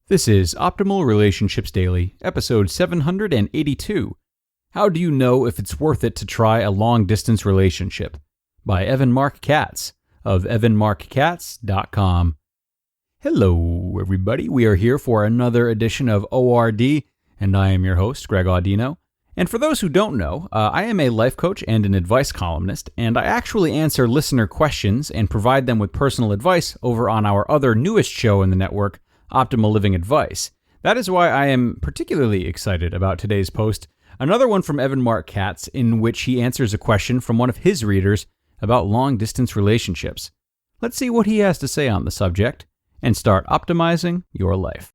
This is Optimal Relationships Daily, episode 782. How do you know if it's worth it to try a long-distance relationship? By Evan Marc Katz of evanmarckatz.com. Hello, everybody. We are here for another edition of ORD, and I am your host, Greg Audino. And for those who don't know, I am a life coach and an advice columnist, and I actually answer listener questions and provide them with personal advice over on our other newest show in the network, Optimal Living Advice. That is why I am particularly excited about today's post, another one from Evan Marc Katz, in which he answers a question from one of his readers about long-distance relationships. Let's see what he has to say on the subject, and start optimizing your life.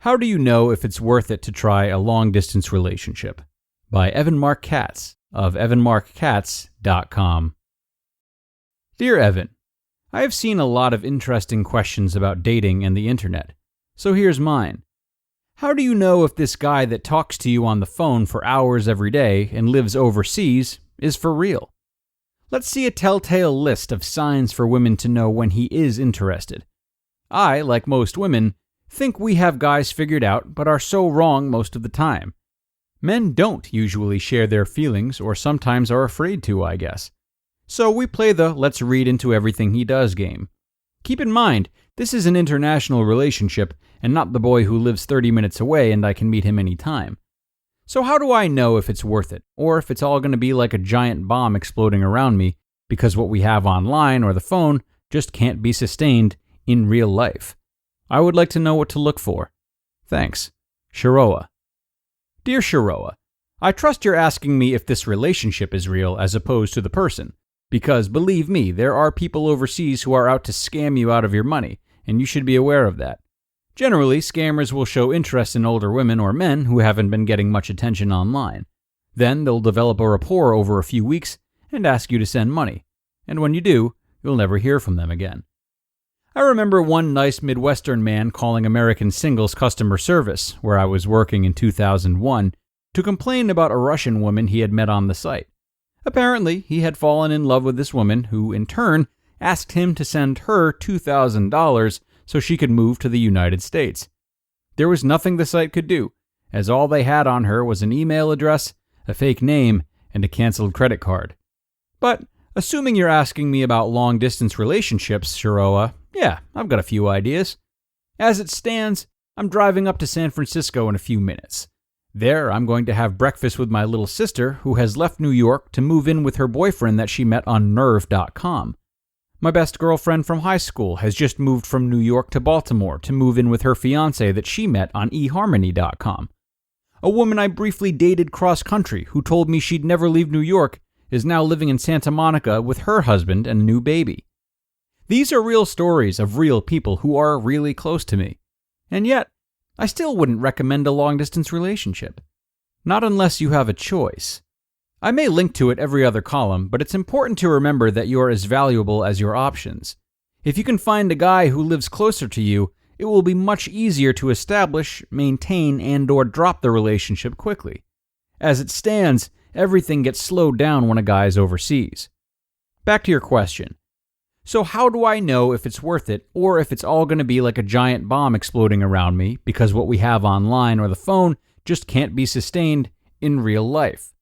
How do you know if it's worth it to try a long-distance relationship? By Evan Marc Katz of evanmarckatz.com. Dear Evan, I have seen a lot of interesting questions about dating and the internet, so here's mine. How do you know if this guy that talks to you on the phone for hours every day and lives overseas is for real? Let's see a telltale list of signs for women to know when he is interested. I, like most women, think we have guys figured out but are so wrong most of the time. Men don't usually share their feelings or sometimes are afraid to, I guess. So we play the let's read into everything he does game. Keep in mind, this is an international relationship and not the boy who lives 30 minutes away and I can meet him anytime. So how do I know if it's worth it, or if it's all going to be like a giant bomb exploding around me because what we have online or the phone just can't be sustained in real life? I would like to know what to look for. Thanks. Shiroa. Dear Shiroa, I trust you're asking me if this relationship is real as opposed to the person. Because, believe me, there are people overseas who are out to scam you out of your money, and you should be aware of that. Generally, scammers will show interest in older women or men who haven't been getting much attention online. Then they'll develop a rapport over a few weeks and ask you to send money. And when you do, you'll never hear from them again. I remember one nice Midwestern man calling American Singles customer service, where I was working in 2001, to complain about a Russian woman he had met on the site. Apparently, he had fallen in love with this woman who, in turn, asked him to send her $2,000 so she could move to the United States. There was nothing the site could do, as all they had on her was an email address, a fake name, and a canceled credit card. But, assuming you're asking me about long-distance relationships, Shiroa, yeah, I've got a few ideas. As it stands, I'm driving up to San Francisco in a few minutes. There, I'm going to have breakfast with my little sister, who has left New York to move in with her boyfriend that she met on Nerve.com. My best girlfriend from high school has just moved from New York to Baltimore to move in with her fiancé that she met on eHarmony.com. A woman I briefly dated cross-country who told me she'd never leave New York is now living in Santa Monica with her husband and a new baby. These are real stories of real people who are really close to me. And yet, I still wouldn't recommend a long-distance relationship. Not unless you have a choice. I may link to it every other column, but it's important to remember that you're as valuable as your options. If you can find a guy who lives closer to you, it will be much easier to establish, maintain, and/or drop the relationship quickly. As it stands, everything gets slowed down when a guy is overseas. Back to your question. So how do I know if it's worth it, or if it's all going to be like a giant bomb exploding around me because what we have online or the phone just can't be sustained in real life?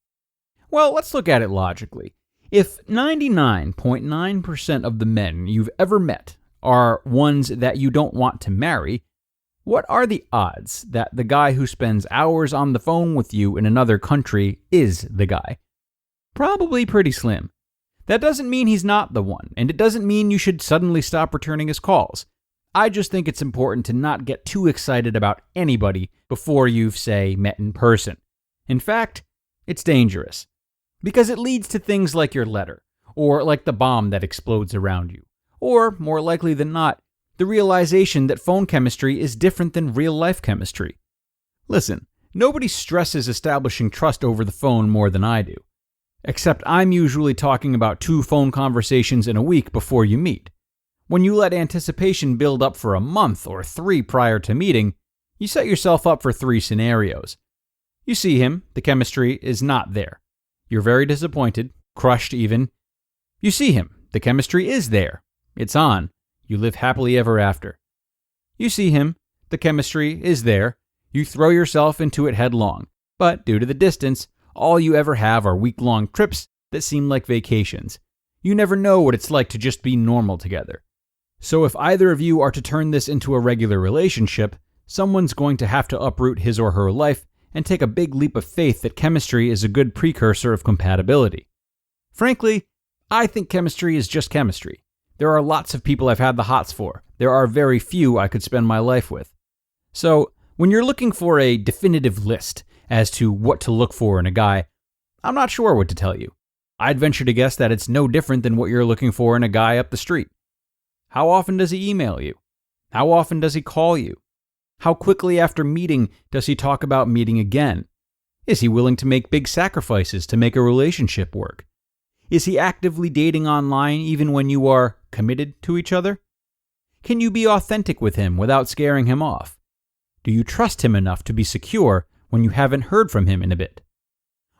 Well, let's look at it logically. If 99.9% of the men you've ever met are ones that you don't want to marry, what are the odds that the guy who spends hours on the phone with you in another country is the guy? Probably pretty slim. That doesn't mean he's not the one, and it doesn't mean you should suddenly stop returning his calls. I just think it's important to not get too excited about anybody before you've, say, met in person. In fact, it's dangerous. Because it leads to things like your letter, or like the bomb that explodes around you, or, more likely than not, the realization that phone chemistry is different than real-life chemistry. Listen, nobody stresses establishing trust over the phone more than I do. Except I'm usually talking about 2 phone conversations in a week before you meet. When you let anticipation build up for a month or 3 prior to meeting, you set yourself up for 3 scenarios. You see him, the chemistry is not there. You're very disappointed, crushed even. You see him, the chemistry is there. It's on. You live happily ever after. You see him, the chemistry is there, you throw yourself into it headlong, but due to the distance, all you ever have are week-long trips that seem like vacations. You never know what it's like to just be normal together. So if either of you are to turn this into a regular relationship, someone's going to have to uproot his or her life and take a big leap of faith that chemistry is a good precursor of compatibility. Frankly, I think chemistry is just chemistry. There are lots of people I've had the hots for. There are very few I could spend my life with. So, when you're looking for a definitive list as to what to look for in a guy, I'm not sure what to tell you. I'd venture to guess that it's no different than what you're looking for in a guy up the street. How often does he email you? How often does he call you? How quickly after meeting does he talk about meeting again? Is he willing to make big sacrifices to make a relationship work? Is he actively dating online even when you are committed to each other? Can you be authentic with him without scaring him off? Do you trust him enough to be secure when you haven't heard from him in a bit?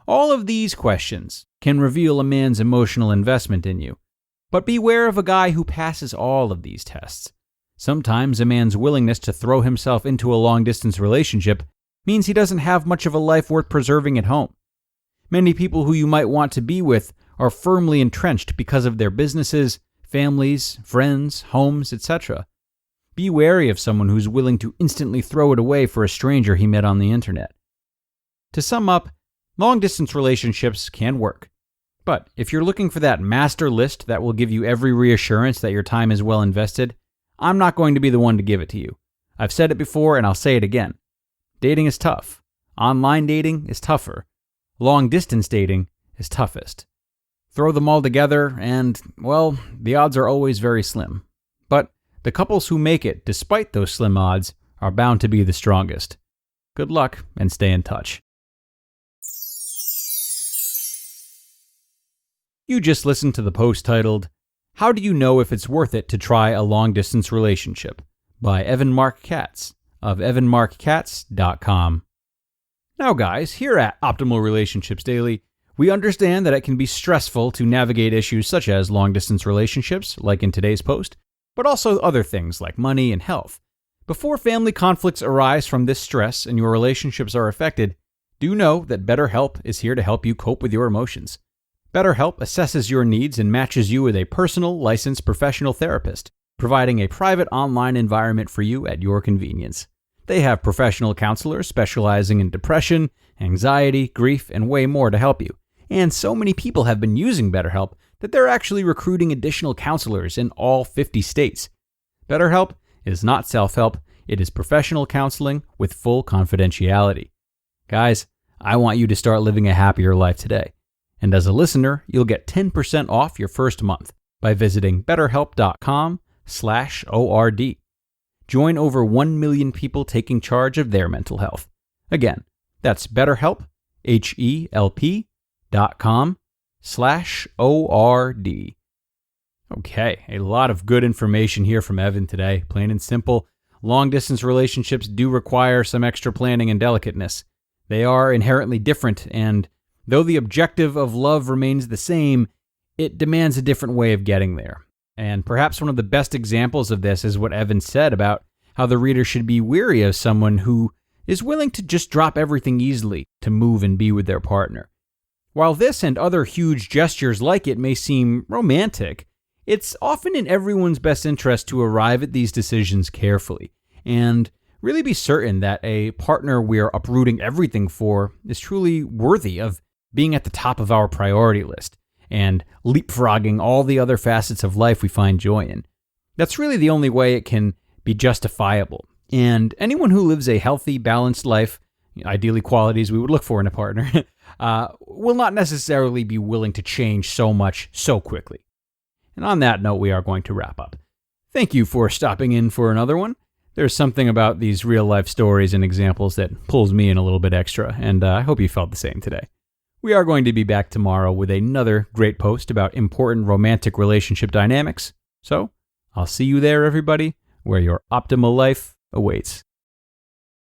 All of these questions can reveal a man's emotional investment in you. But beware of a guy who passes all of these tests. Sometimes a man's willingness to throw himself into a long-distance relationship means he doesn't have much of a life worth preserving at home. Many people who you might want to be with are firmly entrenched because of their businesses, families, friends, homes, etc. Be wary of someone who's willing to instantly throw it away for a stranger he met on the internet. To sum up, long-distance relationships can work. But if you're looking for that master list that will give you every reassurance that your time is well invested, I'm not going to be the one to give it to you. I've said it before and I'll say it again. Dating is tough. Online dating is tougher. Long-distance dating is toughest. Throw them all together and, well, the odds are always very slim. But the couples who make it, despite those slim odds, are bound to be the strongest. Good luck and stay in touch. You just listened to the post titled, "How Do You Know If It's Worth It to Try a Long-Distance Relationship?" by Evan Marc Katz of evanmarckatz.com. Now guys, here at Optimal Relationships Daily, we understand that it can be stressful to navigate issues such as long-distance relationships, like in today's post, but also other things like money and health. Before family conflicts arise from this stress and your relationships are affected, do know that BetterHelp is here to help you cope with your emotions. BetterHelp assesses your needs and matches you with a personal, licensed professional therapist, providing a private online environment for you at your convenience. They have professional counselors specializing in depression, anxiety, grief, and way more to help you. And so many people have been using BetterHelp that they're actually recruiting additional counselors in all 50 states. BetterHelp is not self-help, it is professional counseling with full confidentiality. Guys, I want you to start living a happier life today. And as a listener, you'll get 10% off your first month by visiting betterhelp.com/ORD. Join over 1 million people taking charge of their mental health. Again, that's BetterHelp, HELP.com/ORD. Okay, a lot of good information here from Evan today, plain and simple. Long-distance relationships do require some extra planning and delicateness. They are inherently different, and though the objective of love remains the same, it demands a different way of getting there. And perhaps one of the best examples of this is what Evan said about how the reader should be wary of someone who is willing to just drop everything easily to move and be with their partner. While this and other huge gestures like it may seem romantic, it's often in everyone's best interest to arrive at these decisions carefully and really be certain that a partner we're uprooting everything for is truly worthy of being at the top of our priority list and leapfrogging all the other facets of life we find joy in. That's really the only way it can be justifiable. And anyone who lives a healthy, balanced life, ideally qualities we would look for in a partner, will not necessarily be willing to change so much so quickly. And on that note, we are going to wrap up. Thank you for stopping in for another one. There's something about these real-life stories and examples that pulls me in a little bit extra, and I hope you felt the same today. We are going to be back tomorrow with another great post about important romantic relationship dynamics. So, I'll see you there, everybody, where your optimal life awaits.